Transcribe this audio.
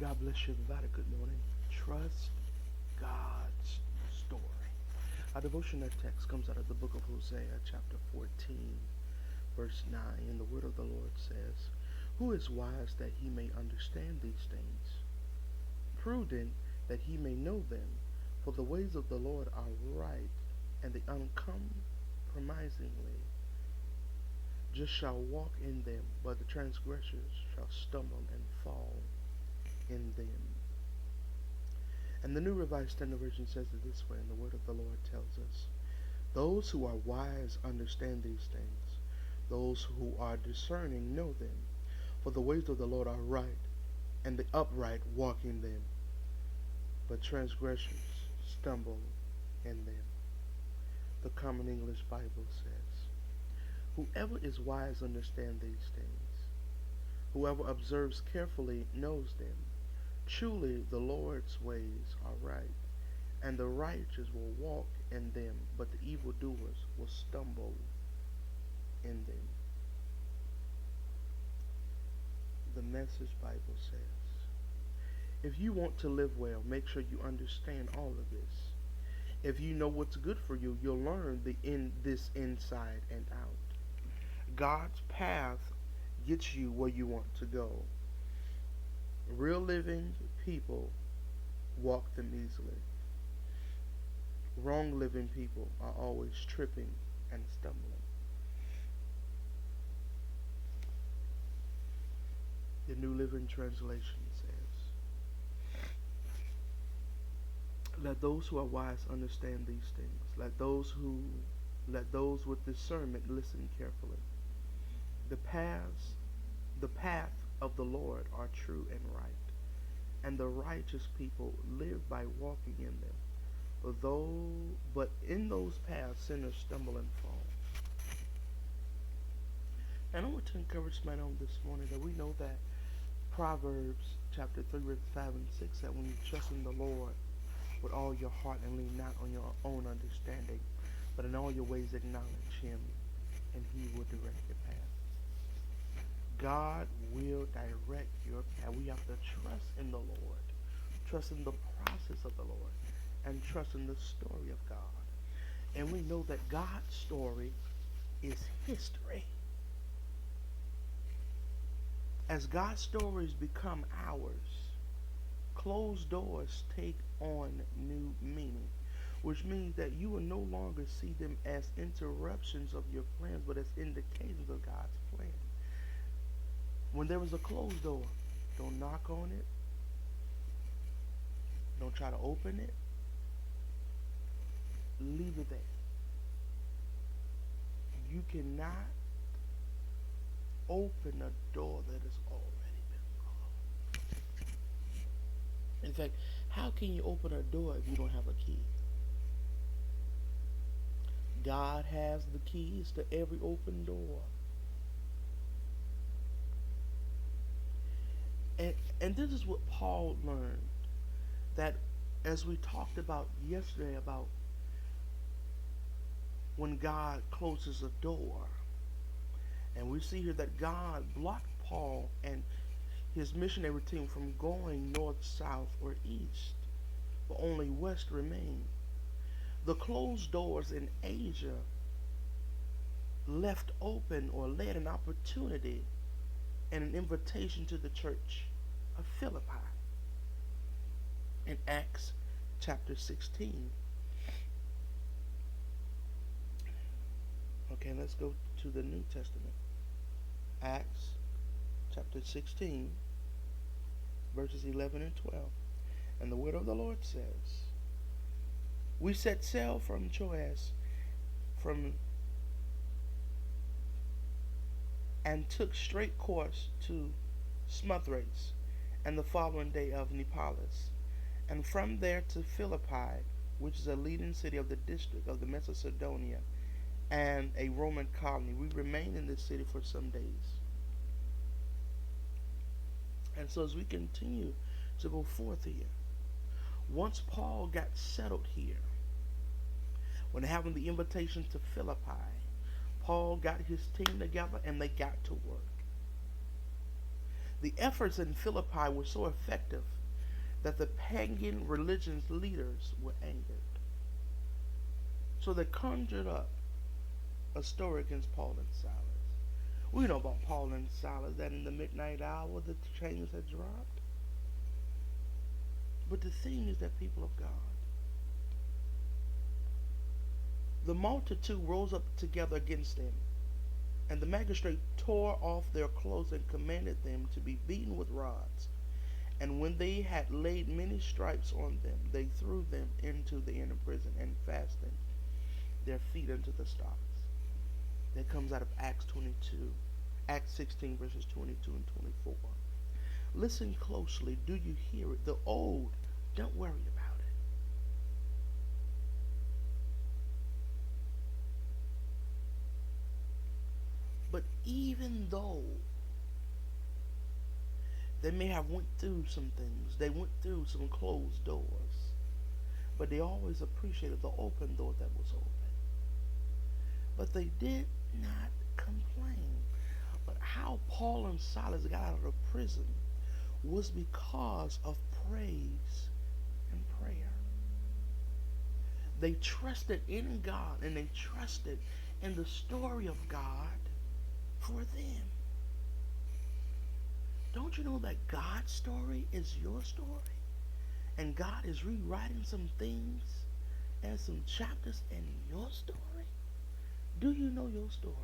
God bless you, everybody. Good morning. Trust God's story. Our devotional text comes out of the book of Hosea, chapter 14, verse 9. And the word of the Lord says, "Who is wise that he may understand these things? Prudent that he may know them? For the ways of the Lord are right, and the uncompromisingly just shall walk in them, but the transgressors shall stumble and fall in them." And the New Revised Standard Version says it this way, and the word of the Lord tells us, "Those who are wise understand these things. Those who are discerning know them. For the ways of the Lord are right, and the upright walk in them, but transgressors stumble in them." The Common English Bible says, "Whoever is wise understands these things. Whoever observes carefully knows them. Truly the Lord's ways are right, and the righteous will walk in them, but the evildoers will stumble in them." The Message Bible says, if you want to live well, make sure you understand all of this. If you know what's good for you, you'll learn this inside and out. God's path gets you where you want to go. Real living people walk them easily. Wrong living people are always tripping and stumbling. The New Living Translation says, "Let those who are wise understand these things. Let those with discernment listen carefully. The path of the Lord are true and right, and the righteous people live by walking in them. But in those paths sinners stumble and fall." And I want to encourage somebody on this morning that we know that Proverbs chapter 3, verse 5 and 6 that when you trust in the Lord with all your heart and lean not on your own understanding, but in all your ways acknowledge Him, and He will direct your path. God will direct your path. We have to trust in the Lord, trust in the process of the Lord, and trust in the story of God. And we know that God's story is history. As God's stories become ours, closed doors take on new meaning, which means that you will no longer see them as interruptions of your plans, but as indications of God's plan. When there is a closed door, don't knock on it. Don't try to open it. Leave it there. You cannot open a door that has already been closed. In fact, how can you open a door if you don't have a key? God has the keys to every open door. And this is what Paul learned, that as we talked about yesterday, about when God closes a door, and we see here that God blocked Paul and his missionary team from going north, south, or east, but only west remained. The closed doors in Asia left open or led an opportunity and an invitation to the church of Philippi in Acts chapter 16. Okay, let's go to the New Testament. Acts chapter 16, verses 11 and 12. And the word of the Lord says, "We set sail from Troas and took straight course to Samothrace, and the following day of Neapolis, and from there to Philippi, which is a leading city of the district of the Macedonia, and a Roman colony. We remained in this city for some days." And so as we continue to go forth here, once Paul got settled here, when having the invitation to Philippi, Paul got his team together and they got to work. The efforts in Philippi were so effective that the pagan religion's leaders were angered. So they conjured up a story against Paul and Silas. We know about Paul and Silas that in the midnight hour the chains had dropped. But the thing is that, people of God, the multitude rose up together against them, and the magistrate tore off their clothes and commanded them to be beaten with rods. And when they had laid many stripes on them, they threw them into the inner prison and fastened their feet into the stocks. That comes out of Acts 22, Acts 16, verses 22 and 24. Listen closely. Do you hear it? The old, don't worry about it. But even though they may have went through some things, they went through some closed doors, but they always appreciated the open door that was open. But they did not complain. But how Paul and Silas got out of the prison was because of praise and prayer. They trusted in God, and they trusted in the story of God for them. Don't you know that God's story is your story? And God is rewriting some things and some chapters in your story? Do you know your story?